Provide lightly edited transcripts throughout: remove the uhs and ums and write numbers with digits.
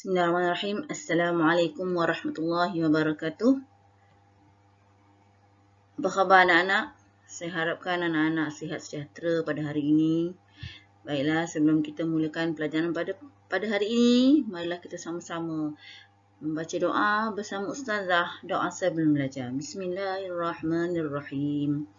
Bismillahirrahmanirrahim. Assalamualaikum warahmatullahi wabarakatuh. Apa khabar anak-anak? Saya harapkan anak-anak sihat sejahtera pada hari ini. Baiklah, sebelum kita mulakan pelajaran pada hari ini, marilah kita sama-sama membaca doa bersama Ustazah. Doa sebelum belajar. Bismillahirrahmanirrahim.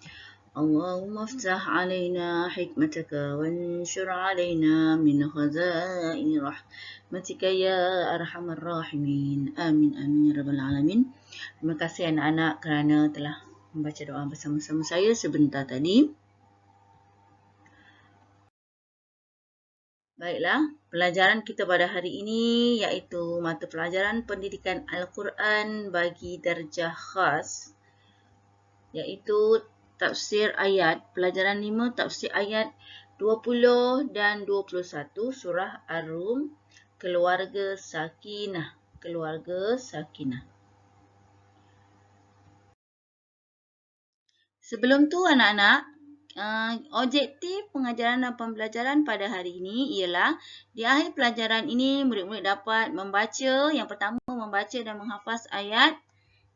Allahumma aftah alaina hikmataka wanshur alaina min khazaini rahmatika ya arhamar rahimin. Amin amin ya rabbal alamin. Terima kasih anak-anak kerana telah membaca doa bersama-sama saya sebentar tadi. Baiklah, pelajaran kita pada hari ini iaitu mata pelajaran pendidikan Al-Quran bagi darjah khas, iaitu tafsir ayat, pelajaran 5 tafsir ayat 20 dan 21 surah Ar-Rum, keluarga sakinah. Keluarga sakinah. Sebelum tu anak-anak, objektif pengajaran dan pembelajaran pada hari ini ialah di akhir pelajaran ini murid-murid dapat membaca, yang pertama membaca dan menghafaz ayat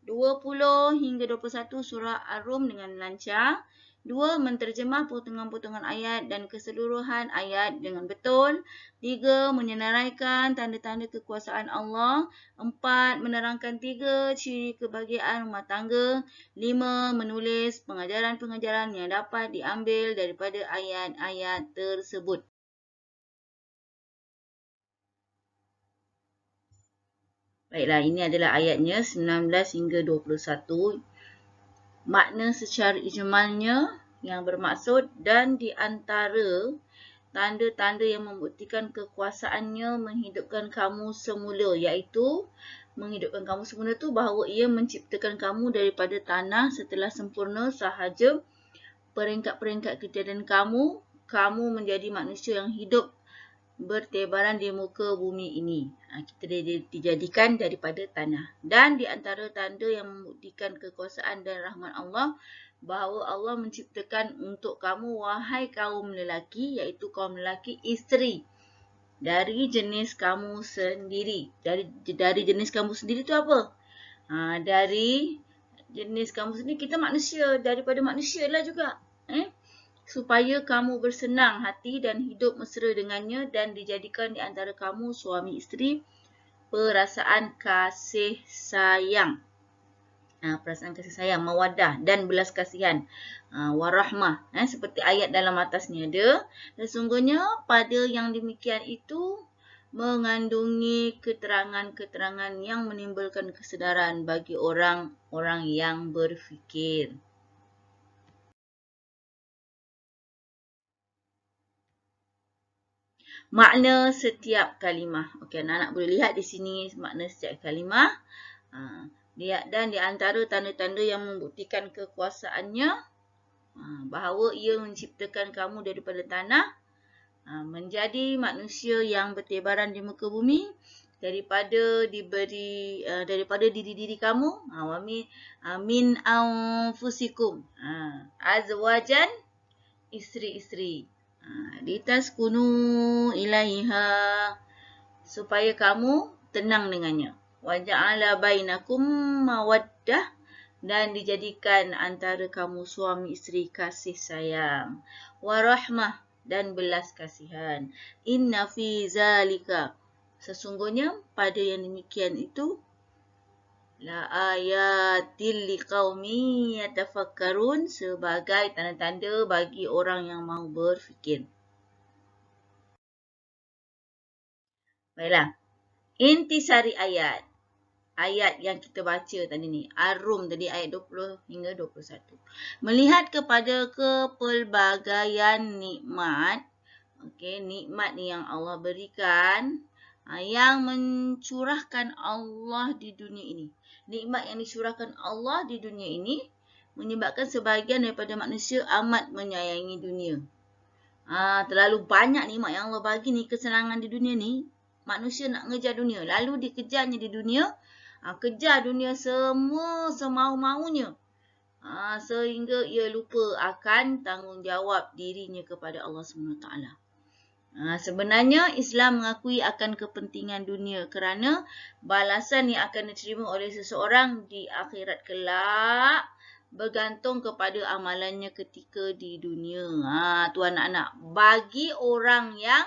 20 hingga 21 surah Ar-Rum dengan lancar. 2. Menterjemah potongan-potongan ayat dan keseluruhan ayat dengan betul. 3. Menyenaraikan tanda-tanda kekuasaan Allah. 4. Menerangkan 3 ciri kebahagiaan rumah tangga. 5. Menulis pengajaran-pengajaran yang dapat diambil daripada ayat-ayat tersebut. Baiklah, ini adalah ayatnya 19 hingga 21. Makna secara ijmalnya yang bermaksud dan di antara tanda-tanda yang membuktikan kekuasaannya menghidupkan kamu semula, iaitu menghidupkan kamu semula tu bahawa ia menciptakan kamu daripada tanah setelah sempurna sahaja peringkat-peringkat kejadian kamu menjadi manusia yang hidup bertebaran di muka bumi ini. Kita dijadikan daripada tanah. Dan di antara tanda yang membuktikan kekuasaan dan rahmat Allah, bahawa Allah menciptakan untuk kamu, wahai kaum lelaki, iaitu kaum lelaki isteri, dari jenis kamu sendiri. Dari jenis kamu sendiri tu apa? Dari jenis kamu sendiri, kita manusia, daripada manusia lah juga. Supaya kamu bersenang hati dan hidup mesra dengannya dan dijadikan di antara kamu suami isteri perasaan kasih sayang. Perasaan kasih sayang, mawaddah dan belas kasihan. Warahmah. Seperti ayat dalam atasnya ada. Sesungguhnya pada yang demikian itu mengandungi keterangan-keterangan yang menimbulkan kesedaran bagi orang-orang yang berfikir. Makna setiap kalimah. Okey, anak-anak boleh lihat di sini makna setiap kalimah. Dan di antara tanda-tanda yang membuktikan kekuasaannya, bahawa ia menciptakan kamu daripada tanah, menjadi manusia yang bertebaran di muka bumi, daripada diri-diri kamu, min anfusikum, azwajan, isteri-isteri, litaskunu ilaiha, supaya kamu tenang dengannya. Wa ja'ala bainakum mawaddah, dan dijadikan antara kamu suami isteri kasih sayang. Wa rahmah, dan belas kasihan. Inna fi zalika, sesungguhnya pada yang demikian itu, la ayatil liqaumi yatafakkarun, sebagai tanda-tanda bagi orang yang mahu berfikir. Baiklah. Intisari ayat. Ayat yang kita baca tadi ni. Ar-Rum tadi ayat 20 hingga 21. Melihat kepada kepelbagaian nikmat. Nikmat ni yang Allah berikan. Yang mencurahkan Allah di dunia ini. Nikmat yang dicurahkan Allah di dunia ini menyebabkan sebahagian daripada manusia amat menyayangi dunia. Terlalu banyak nikmat yang Allah bagi ni, kesenangan di dunia ni. Manusia nak ngejar dunia. Lalu dikejarnya di dunia. Kejar dunia semua semau-maunya. Sehingga ia lupa akan tanggungjawab dirinya kepada Allah SWT. Sebenarnya Islam mengakui akan kepentingan dunia kerana balasan yang akan diterima oleh seseorang di akhirat kelak bergantung kepada amalannya ketika di dunia. Tu anak-anak. Bagi orang yang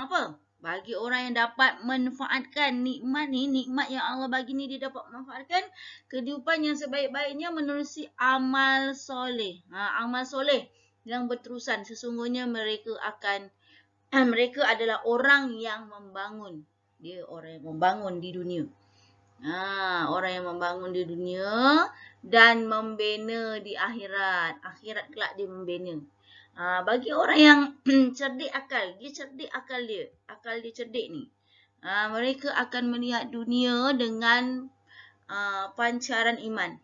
apa? Bagi orang yang dapat manfaatkan nikmat ni, nikmat yang Allah bagi ni dia dapat manfaatkan kehidupan yang sebaik-baiknya menerusi amal soleh. Amal soleh yang berterusan. Sesungguhnya mereka adalah orang yang membangun. Dia orang yang membangun di dunia. Orang yang membangun di dunia dan membina di akhirat. Akhirat kelak dia membina. Bagi orang yang cerdik akal, dia cerdik akal dia. Akal dia cerdik ni. Mereka akan melihat dunia dengan pancaran iman.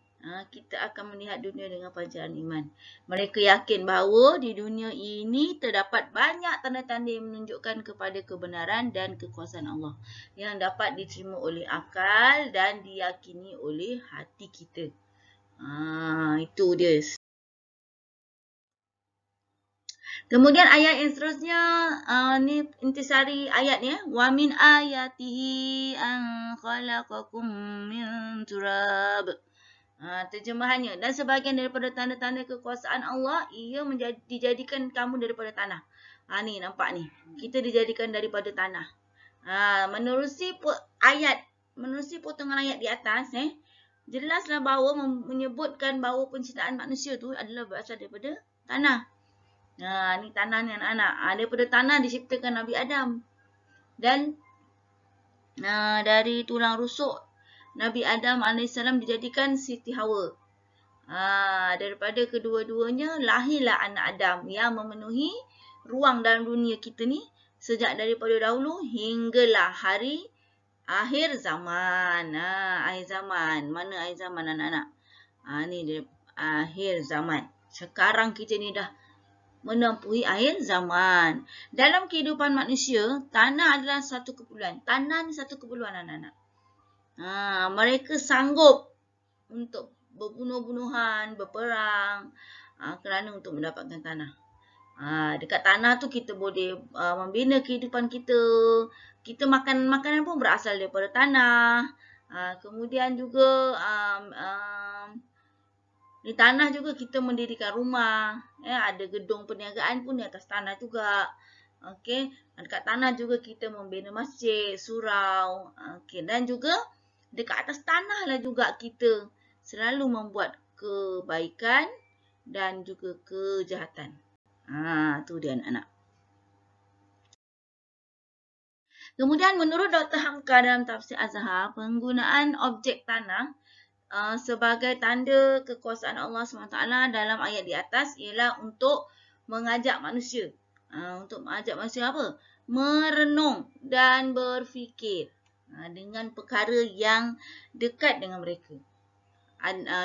Kita akan melihat dunia dengan pancaran iman. Mereka yakin bahawa di dunia ini terdapat banyak tanda-tanda yang menunjukkan kepada kebenaran dan kekuasaan Allah yang dapat diterima oleh akal dan diyakini oleh hati kita. Itu dia. Kemudian ayat yang seterusnya, ni intisari ayat ni. Wa min ayatihi an khalaqakum min turab. Terjemahannya, dan sebahagian daripada tanda-tanda kekuasaan Allah, ia dijadikan kamu daripada tanah. Ni nampak ni. Kita dijadikan daripada tanah. Menerusi potongan ayat di atas, jelaslah bahawa menyebutkan bahawa penciptaan manusia tu adalah berasal daripada tanah. Ni tanah ni anak-anak. Daripada tanah diciptakan Nabi Adam. Dan dari tulang rusuk Nabi Adam AS dijadikan Siti Hawa. Daripada kedua-duanya lahirlah anak Adam yang memenuhi ruang dalam dunia kita ni sejak daripada dahulu hinggalah hari akhir zaman. Akhir zaman. Mana akhir zaman anak-anak? Ni dia akhir zaman. Sekarang kita ni dah menempuhi akhir zaman. Dalam kehidupan manusia, tanah adalah satu keperluan. Tanah ni satu keperluan anak-anak. Mereka sanggup untuk berbunuh-bunuhan, berperang kerana untuk mendapatkan tanah. Dekat tanah tu kita boleh membina kehidupan kita. Kita makan makanan pun berasal daripada tanah. Kemudian juga di tanah juga kita mendirikan rumah. Ada gedung perniagaan pun di atas tanah juga. Okey, dekat tanah juga kita membina masjid, surau. Okey, dan juga dekat atas tanah lah juga kita selalu membuat kebaikan dan juga kejahatan. Tu dia anak-anak. Kemudian menurut Dr. Hamka dalam tafsir Azhar, penggunaan objek tanah sebagai tanda kekuasaan Allah SWT dalam ayat di atas ialah untuk mengajak manusia. Untuk mengajak manusia apa? Merenung dan berfikir dengan perkara yang dekat dengan mereka.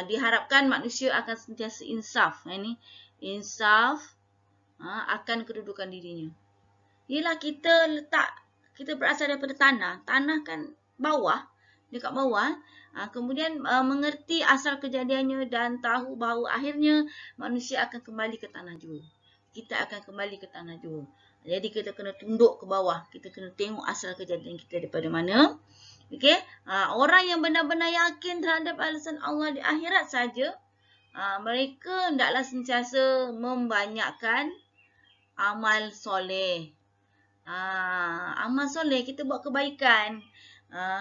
Diharapkan manusia akan sentiasa insaf. Insaf akan kedudukan dirinya. Ialah kita berasal daripada tanah. Tanah kan bawah. Dekat bawah. Kemudian mengerti asal kejadiannya dan tahu bahawa akhirnya manusia akan kembali ke tanah juga. Kita akan kembali ke tanah juga. Jadi kita kena tunduk ke bawah. Kita kena tengok asal kejadian kita daripada mana. Okey, orang yang benar-benar yakin terhadap balasan Allah di akhirat saja, mereka hendaklah sentiasa membanyakkan amal soleh. Amal soleh, kita buat kebaikan.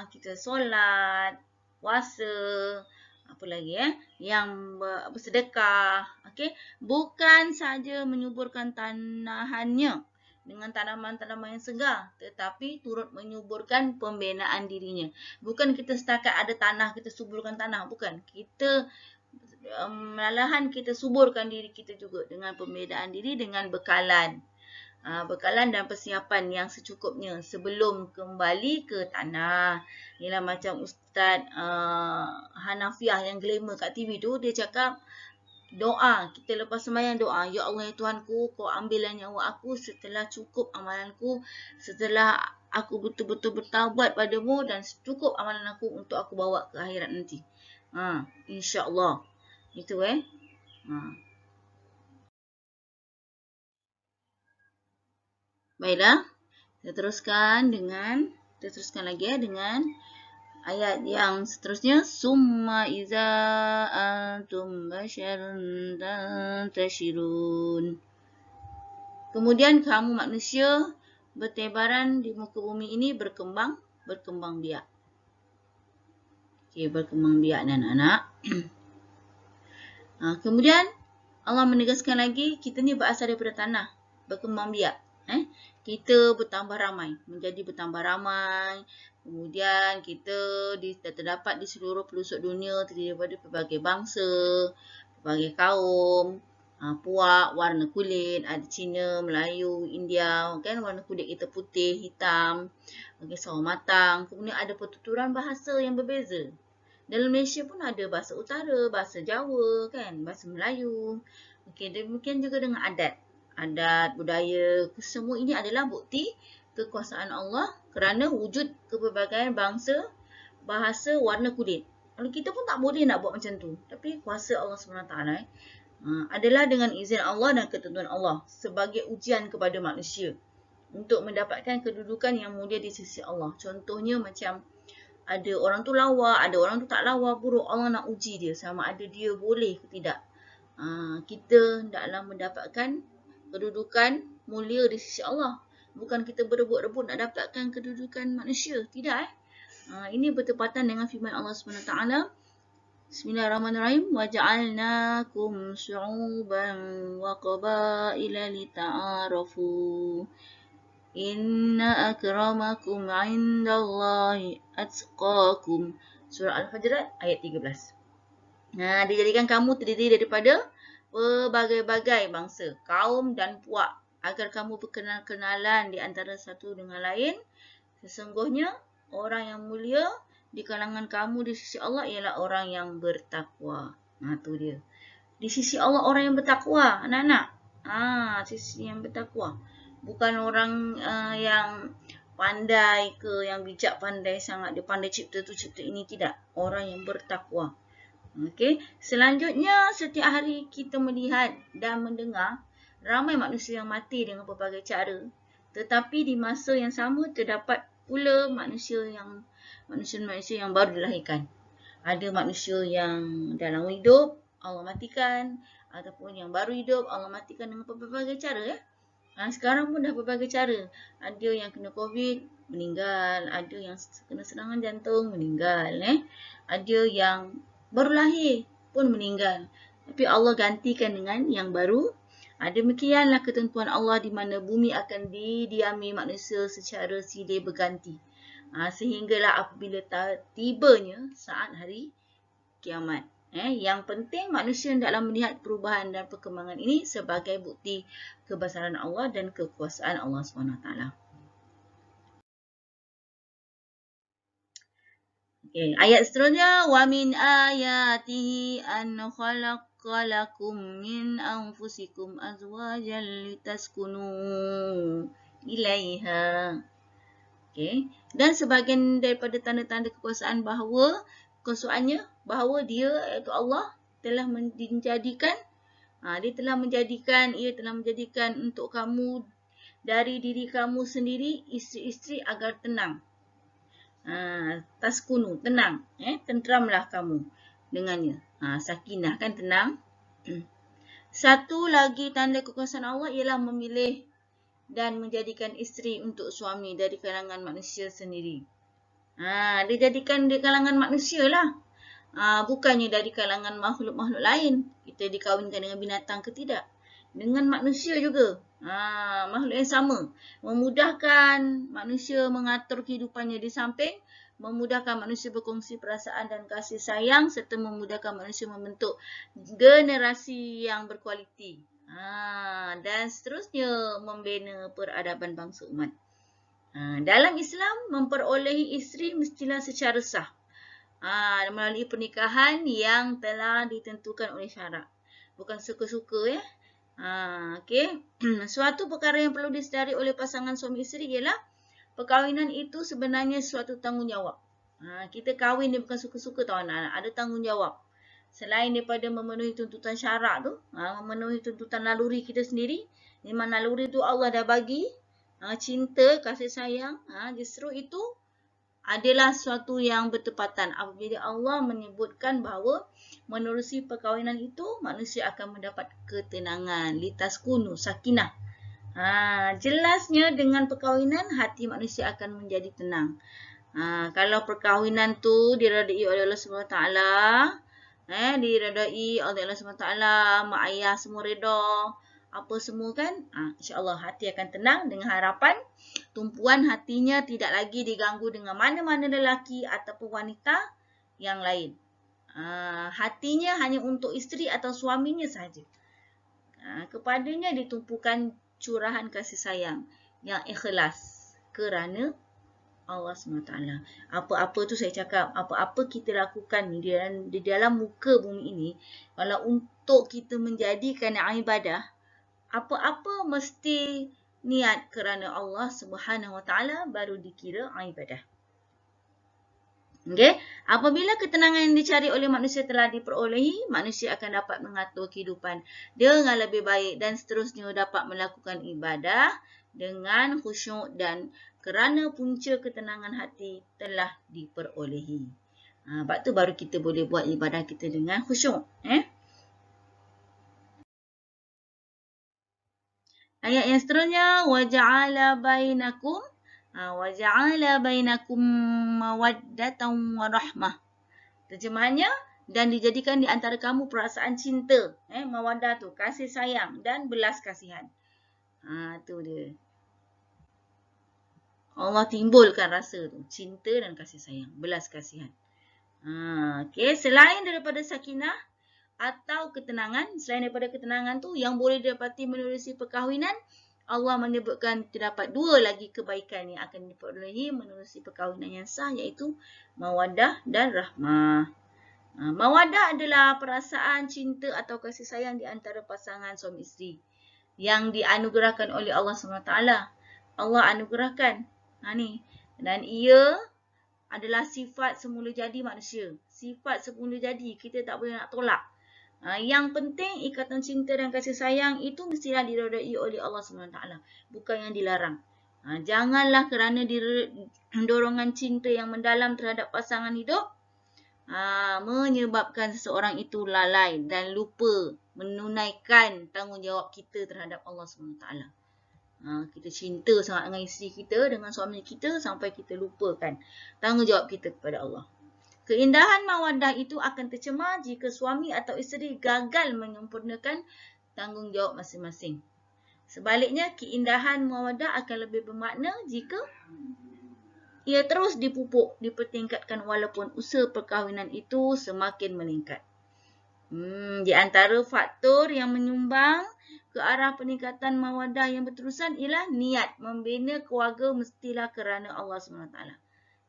Kita solat, puasa, apa lagi yang bersedekah. Okey, bukan saja menyuburkan tanahannya dengan tanaman-tanaman yang segar, tetapi turut menyuburkan pembinaan dirinya. Bukan kita setakat ada tanah kita suburkan tanah, bukan. Kita malahan kita suburkan diri kita juga dengan pembinaan diri, dengan bekalan dan persiapan yang secukupnya sebelum kembali ke tanah. Ialah macam Ustaz Hanafiah yang glamour kat TV tu, dia cakap doa, kita lepas sembahyang doa, ya Allah ya Tuhanku, kau ambillah nyawa aku setelah cukup amalanku, setelah aku betul-betul bertaubat padamu dan cukup amalan aku untuk aku bawa ke akhirat nanti. InsyaAllah. Itu . Baiklah, kita teruskan lagi ya dengan ayat yang seterusnya. Summa iza antum basyarun tantashirun. Kemudian kamu manusia bertebaran di muka bumi ini berkembang biak. Okey, berkembang biak anak-anak. Kemudian Allah menegaskan lagi, kita ni berasal daripada tanah, berkembang biak. Kita bertambah ramai, Kemudian kita terdapat di seluruh pelosok dunia, terdiri daripada pelbagai bangsa, pelbagai kaum, puak, warna kulit, ada Cina, Melayu, India, kan warna kulit kita putih, hitam, sawo matang. Kemudian ada pertuturan bahasa yang berbeza. Dalam Malaysia pun ada bahasa utara, bahasa Jawa, kan, bahasa Melayu. Okey, demikian juga dengan adat, budaya, semua ini adalah bukti kekuasaan Allah kerana wujud kepelbagaian bangsa, bahasa, warna kulit. Kalau kita pun tak boleh nak buat macam tu. Tapi kuasa Allah SWT adalah dengan izin Allah dan ketentuan Allah sebagai ujian kepada manusia untuk mendapatkan kedudukan yang mulia di sisi Allah. Contohnya macam ada orang tu lawa, ada orang tu tak lawa, buruk. Allah nak uji dia sama ada dia boleh ke tidak. Kita hendaklah mendapatkan kedudukan mulia di sisi Allah. Bukan kita berebut-rebut nak dapatkan kedudukan manusia. Tidak. Ini bertepatan dengan firman Allah SWT. Bismillahirrahmanirrahim. وَجَعَلْنَاكُمْ شُعُوبًا وَقَبَائِلَ لِتَعَارَفُوا Inna akramakum indallahi atqakum. Surah Al-Hujurat ayat 13. Dijadikan kamu terdiri daripada berbagai-bagai bangsa, kaum dan puak agar kamu berkenal-kenalan di antara satu dengan lain. Sesungguhnya orang yang mulia di kalangan kamu di sisi Allah ialah orang yang bertakwa. Tu dia. Di sisi Allah orang yang bertakwa, anak-anak. Sisi yang bertakwa. Bukan orang yang pandai ke, yang bijak pandai sangat, dia pandai cipta tu cipta ini, tidak. Orang yang bertakwa. Okey. Selanjutnya, setiap hari kita melihat dan mendengar ramai manusia yang mati dengan pelbagai cara. Tetapi di masa yang sama terdapat pula manusia yang baru dilahirkan. Ada manusia yang dalam hidup Allah matikan, ataupun yang baru hidup Allah matikan dengan pelbagai cara. Sekarang pun dah berbagai cara. Ada yang kena COVID, meninggal. Ada yang kena serangan jantung, meninggal. Ada yang baru lahir pun meninggal. Tapi Allah gantikan dengan yang baru. Demikianlah ketentuan Allah di mana bumi akan didiami manusia secara silih berganti. Sehinggalah apabila tibanya saat hari kiamat. Yang penting manusia hendaklah melihat perubahan dan perkembangan ini sebagai bukti kebesaran Allah dan kekuasaan Allah SWT. Okay, ayat seterusnya, wa min ayatihi an khalaqa lakum min anfusikum azwajan litaskunu ilaiha. Okay. Dan sebahagian daripada tanda-tanda kekuasaan bahawa dia iaitu Allah telah menjadikan ia telah menjadikan untuk kamu dari diri kamu sendiri isteri-isteri agar tenang. Taskunu, tenang, tenteramlah kamu dengannya. Sakinah kan tenang. Satu lagi tanda kekuasaan Allah ialah memilih dan menjadikan isteri untuk suami dari kalangan manusia sendiri. Dia jadikan di kalangan manusia lah. Bukannya dari kalangan makhluk-makhluk lain. Kita dikahwinkan dengan binatang ke tidak. Dengan manusia juga. Makhluk yang sama. Memudahkan manusia mengatur kehidupannya di samping. Memudahkan manusia berkongsi perasaan dan kasih sayang. Serta memudahkan manusia membentuk generasi yang berkualiti. Dan seterusnya membina peradaban bangsa umat. Dalam Islam, memperolehi isteri mestilah secara sah. Melalui pernikahan yang telah ditentukan oleh syarak. Bukan suka-suka Okay. Suatu perkara yang perlu disedari oleh pasangan suami isteri ialah perkahwinan itu sebenarnya suatu tanggungjawab. Kita kahwin dia bukan suka-suka tau anak-anak. Ada tanggungjawab. Selain daripada memenuhi tuntutan syarak tu, memenuhi tuntutan naluri kita sendiri. Memang naluri tu Allah dah bagi. cinta, kasih sayang, justru itu adalah suatu yang bertepatan. Apabila Allah menyebutkan bahawa menerusi perkahwinan itu, manusia akan mendapat ketenangan. Litaskunu, sakinah. Jelasnya dengan perkahwinan, hati manusia akan menjadi tenang. Kalau perkahwinan tu diredai oleh Allah SWT, diredai oleh Allah SWT, mak ayah semua reda, apa semua kan, insya-Allah hati akan tenang dengan harapan tumpuan hatinya tidak lagi diganggu dengan mana-mana lelaki ataupun wanita yang lain. Hatinya hanya untuk isteri atau suaminya sahaja. Kepadanya ditumpukan curahan kasih sayang yang ikhlas kerana Allah SWT. Apa-apa tu saya cakap, apa-apa kita lakukan di dalam muka bumi ini, kalau untuk kita menjadikan ibadah, apa-apa mesti niat kerana Allah SWT baru dikira ibadah. Okay? Apabila ketenangan yang dicari oleh manusia telah diperolehi, manusia akan dapat mengatur kehidupan dengan lebih baik dan seterusnya dapat melakukan ibadah dengan khusyuk dan kerana punca ketenangan hati telah diperolehi. Sebab tu baru kita boleh buat ibadah kita dengan khusyuk. Ayat yang seterusnya, waja'ala bainakum mawaddatan warahmah. Terjemahannya, dan dijadikan di antara kamu perasaan cinta, mawaddah tu kasih sayang dan belas kasihan. Tu dia. Allah timbulkan rasa tu, cinta dan kasih sayang, belas kasihan. Okey, selain daripada sakinah atau ketenangan, selain daripada ketenangan tu yang boleh didapati menerusi perkahwinan, Allah menyebutkan terdapat dua lagi kebaikan yang akan diperolehi menerusi perkahwinan yang sah, iaitu mawaddah dan rahmah. Mawaddah adalah perasaan cinta atau kasih sayang di antara pasangan suami isteri yang dianugerahkan oleh Allah SWT. Allah anugerahkan. Dan ia adalah sifat semula jadi manusia. Sifat semula jadi, kita tak boleh nak tolak. Yang penting ikatan cinta dan kasih sayang itu mestilah diredai oleh Allah SWT. Bukan yang dilarang. Janganlah kerana dorongan cinta yang mendalam terhadap pasangan hidup menyebabkan seseorang itu lalai dan lupa menunaikan tanggungjawab kita terhadap Allah SWT. Kita cinta sangat dengan isteri kita, dengan suami kita sampai kita lupakan tanggungjawab kita kepada Allah. Keindahan mawaddah itu akan tercemar jika suami atau isteri gagal menyempurnakan tanggungjawab masing-masing. Sebaliknya, keindahan mawaddah akan lebih bermakna jika ia terus dipupuk, dipertingkatkan walaupun usaha perkahwinan itu semakin meningkat. Di antara faktor yang menyumbang ke arah peningkatan mawaddah yang berterusan ialah niat membina keluarga mestilah kerana Allah SWT.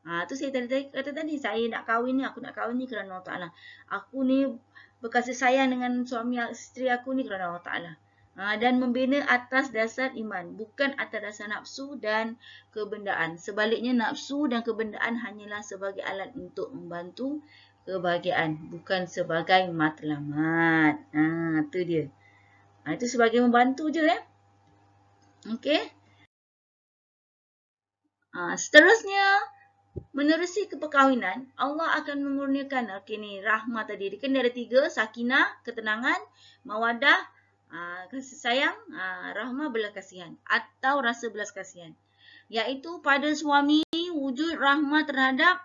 Tu saya kata tadi, saya nak kahwin ni, aku nak kahwin ni kerana Allah Ta'ala. Aku ni berkasih sayang dengan suami isteri aku ni kerana Allah Ta'ala. Dan membina atas dasar iman, bukan atas dasar nafsu dan kebendaan. Sebaliknya, nafsu dan kebendaan hanyalah sebagai alat untuk membantu kebahagiaan, bukan sebagai matlamat. Tu dia. Itu sebagai membantu je. Okey. Seterusnya, menerusi keperkahwinan, Allah akan mengurniakan, ni rahmah tadi. Dia kan ada 3, sakinah, ketenangan, mawaddah, kasih sayang, rahmah, belas kasihan. Atau rasa belas kasihan. Iaitu pada suami, wujud rahmah terhadap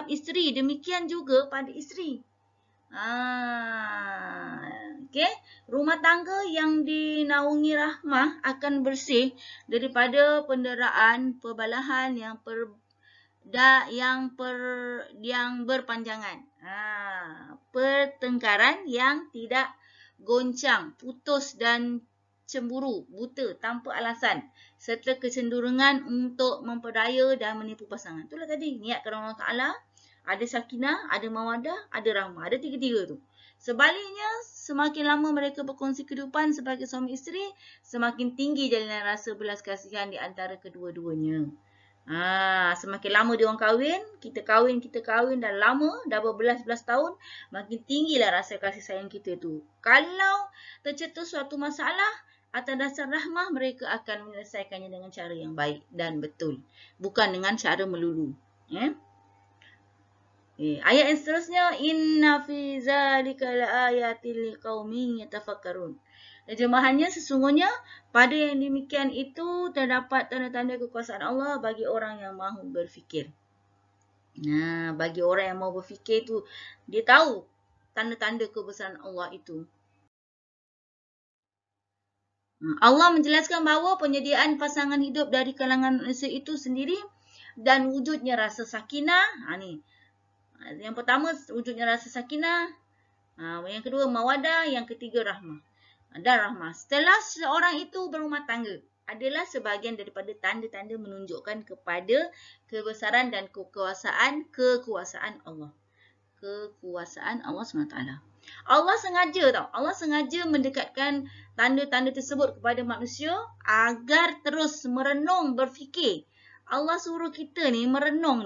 isteri. Demikian juga pada isteri. Okay. Rumah tangga yang dinaungi rahmah akan bersih daripada penderaan, perbalahan yang berpanjangan. Pertengkaran yang tidak goncang, putus dan cemburu, buta, tanpa alasan, serta kecenderungan untuk memperdaya dan menipu pasangan. Itulah tadi, niat kerana Allah Ta'ala, ada sakinah, ada mawaddah, ada rahmah. Ada 3-3 tu. Sebaliknya, semakin lama mereka berkongsi kehidupan sebagai suami isteri, semakin tinggi jalinan rasa belas kasihan di antara kedua-duanya. Semakin lama dia orang kahwin, kita kahwin dah lama, dah berbelas-belas tahun, makin tinggilah rasa kasih sayang kita tu. Kalau tercetus suatu masalah, atas dasar rahmah, mereka akan menyelesaikannya dengan cara yang baik dan betul. Bukan dengan cara melulu. Ayat yang seterusnya, inna fi zalika laayatil liqaumin yatafakkarun. Terjemahannya, sesungguhnya pada yang demikian itu terdapat tanda-tanda kekuasaan Allah bagi orang yang mahu berfikir. Nah, bagi orang yang mahu berfikir tu, dia tahu tanda-tanda kebesaran Allah itu. Allah menjelaskan bahawa penyediaan pasangan hidup dari kalangan manusia itu sendiri dan wujudnya rasa sakinah. Ni. Yang pertama, wujudnya rasa sakinah. Yang kedua, mawadah. Yang ketiga, rahmah. Dan rahmah. Setelah seorang itu berumah tangga, adalah sebahagian daripada tanda-tanda menunjukkan kepada kebesaran dan kekuasaan Allah. Kekuasaan Allah SWT. Allah sengaja mendekatkan tanda-tanda tersebut kepada manusia agar terus merenung, berfikir. Allah suruh kita ni merenung.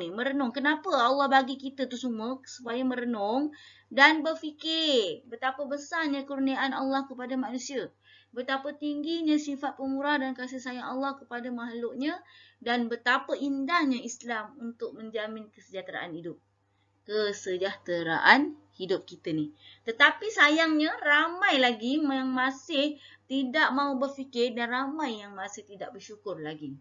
Kenapa Allah bagi kita tu semua? Supaya merenung dan berfikir betapa besarnya kurniaan Allah kepada manusia. Betapa tingginya sifat pemurah dan kasih sayang Allah kepada makhluknya. Dan betapa indahnya Islam untuk menjamin kesejahteraan hidup. Kesejahteraan hidup kita ni. Tetapi sayangnya ramai lagi yang masih tidak mahu berfikir dan ramai yang masih tidak bersyukur lagi.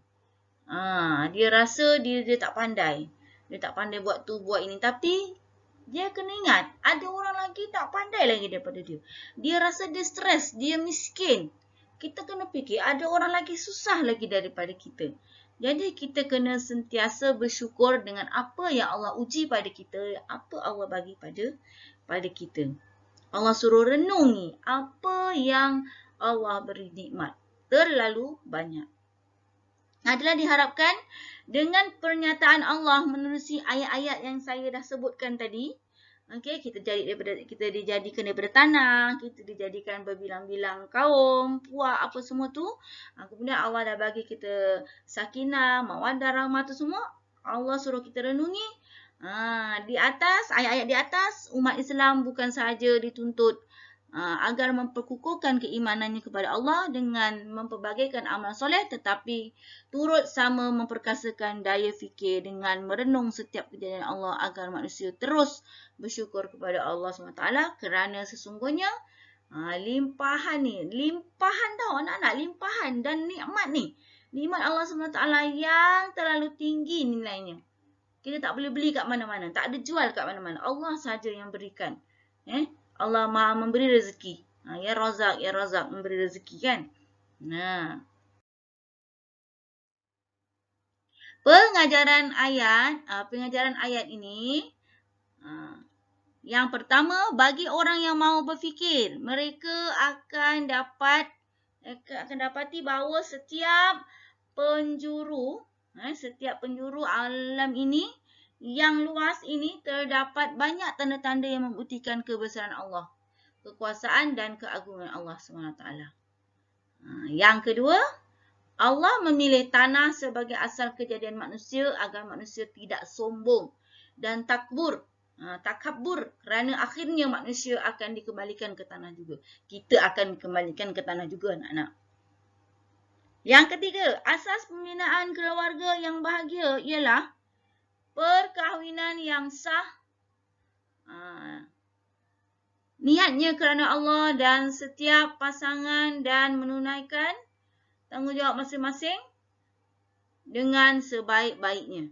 Dia rasa dia tak pandai. Dia tak pandai buat tu, buat ini. Tapi dia kena ingat, ada orang lagi tak pandai lagi daripada dia. Dia rasa dia stres, dia miskin. Kita kena fikir, ada orang lagi susah lagi daripada kita. Jadi kita kena sentiasa bersyukur dengan apa yang Allah uji pada kita, apa Allah bagi pada kita. Allah suruh renungi apa yang Allah beri nikmat. Terlalu banyak. Adalah diharapkan dengan pernyataan Allah menerusi ayat-ayat yang saya dah sebutkan tadi. Kita dijadikan daripada tanah, kita dijadikan berbilang-bilang kaum, puak, apa semua tu. Kemudian Allah dah bagi kita sakinah, mawadah, rahmah tu semua. Allah suruh kita renungi. Di atas, ayat-ayat di atas, umat Islam bukan sahaja dituntut agar memperkukuhkan keimanannya kepada Allah dengan memperbagaikan amal soleh, tetapi turut sama memperkasakan daya fikir dengan merenung setiap kejadian Allah agar manusia terus bersyukur kepada Allah SWT, kerana sesungguhnya limpahan tau anak-anak, limpahan dan nikmat ni, nikmat Allah SWT yang terlalu tinggi nilainya. Kita tak boleh beli kat mana-mana, tak ada jual kat mana-mana. Allah sahaja yang berikan. Allah Maha memberi rezeki. Ya Razak memberi rezeki kan. Pengajaran ayat ini, yang pertama, bagi orang yang mahu berfikir, mereka akan dapati bahawa setiap penjuru alam ini yang luas ini terdapat banyak tanda-tanda yang membuktikan kebesaran Allah, kekuasaan dan keagungan Allah SWT. Yang kedua, Allah memilih tanah sebagai asal kejadian manusia agar manusia tidak sombong dan takabur, kerana akhirnya manusia akan dikembalikan ke tanah juga. Kita akan dikembalikan ke tanah juga, anak-anak. Yang ketiga, asas pembinaan keluarga yang bahagia ialah perkahwinan yang sah, niatnya kerana Allah dan setiap pasangan, dan menunaikan tanggungjawab masing-masing dengan sebaik-baiknya.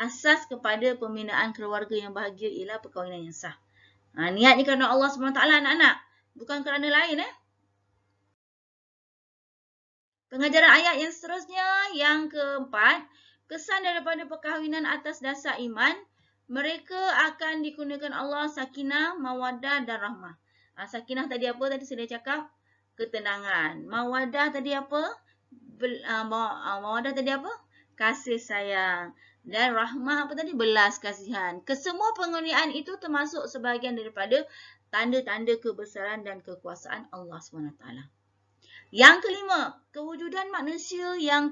Asas kepada pembinaan keluarga yang bahagia ialah perkahwinan yang sah. Niatnya kerana Allah SWT, anak-anak, bukan kerana lain. Pengajaran ayat yang seterusnya, yang keempat, kesan daripada perkahwinan atas dasar iman, mereka akan dikurniakan Allah sakinah, mawadah dan rahmah. Sakinah tadi apa? Tadi saya dah cakap, ketenangan. Mawadah tadi apa? Mawadah tadi apa? Kasih sayang. Dan rahmah apa tadi? Belas kasihan. Kesemua pengurniaan itu termasuk sebahagian daripada tanda-tanda kebesaran dan kekuasaan Allah SWT. Yang kelima, kewujudan manusia yang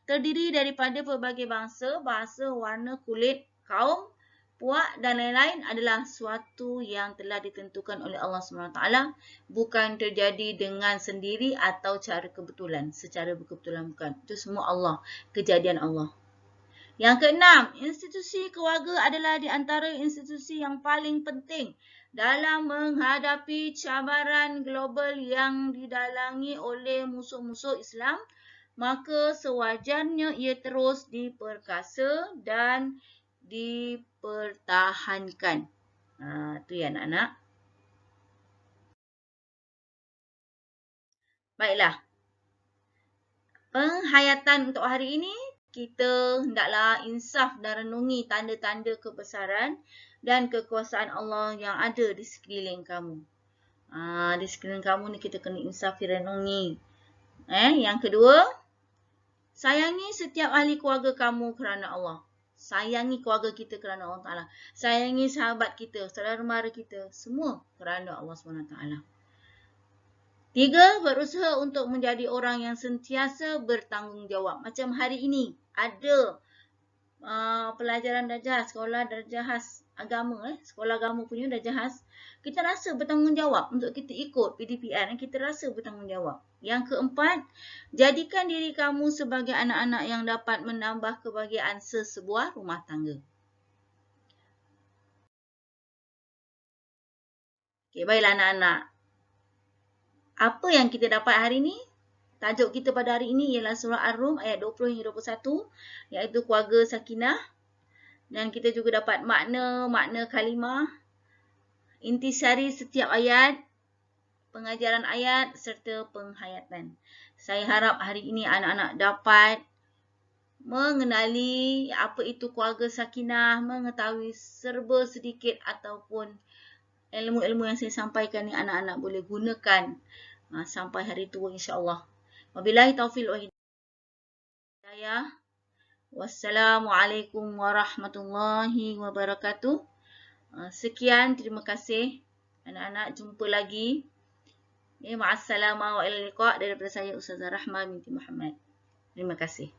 terdiri daripada pelbagai bangsa, bahasa, warna, kulit, kaum, puak dan lain-lain adalah suatu yang telah ditentukan oleh Allah SWT, bukan terjadi dengan sendiri atau secara kebetulan bukan. Itu semua Allah, kejadian Allah. Yang keenam, institusi keluarga adalah di antara institusi yang paling penting dalam menghadapi cabaran global yang didalangi oleh musuh-musuh Islam, maka sewajarnya ia terus diperkasa dan dipertahankan. Itu ya anak-anak. Baiklah. Penghayatan untuk hari ini, kita hendaklah insaf dan renungi tanda-tanda kebesaran dan kekuasaan Allah yang ada di sekeliling kamu. Di sekeliling kamu ni kita kena insaf renungi. Yang kedua, sayangi setiap ahli keluarga kamu kerana Allah. Sayangi keluarga kita kerana Allah Ta'ala. Sayangi sahabat kita, saudara mara kita. Semua kerana Allah SWT. 3, berusaha untuk menjadi orang yang sentiasa bertanggungjawab. Macam hari ini, ada pelajaran darjah, sekolah darjah khas agama. Sekolah agama punya darjah khas. Kita rasa bertanggungjawab untuk kita ikut PDPR. Kita rasa bertanggungjawab. Yang keempat, jadikan diri kamu sebagai anak-anak yang dapat menambah kebahagiaan sesebuah rumah tangga. Okey, baiklah anak-anak. Apa yang kita dapat hari ini? Tajuk kita pada hari ini ialah surah Ar-Rum ayat 20 hingga 21, iaitu keluarga sakinah. Dan kita juga dapat makna kalimah, intisari setiap ayat, pengajaran ayat serta penghayatan. Saya harap hari ini anak-anak dapat mengenali apa itu keluarga sakinah, mengetahui serba sedikit ataupun ilmu-ilmu yang saya sampaikan ni anak-anak boleh gunakan sampai hari tua insya-Allah. Wabillahi taufiq wal hidayah. Wassalamualaikum warahmatullahi wabarakatuh. Sekian, terima kasih anak-anak. Jumpa lagi. Ma'assalamah wa ilal liqa' daripada saya Ustazah Rahma binti Muhammad. Terima kasih.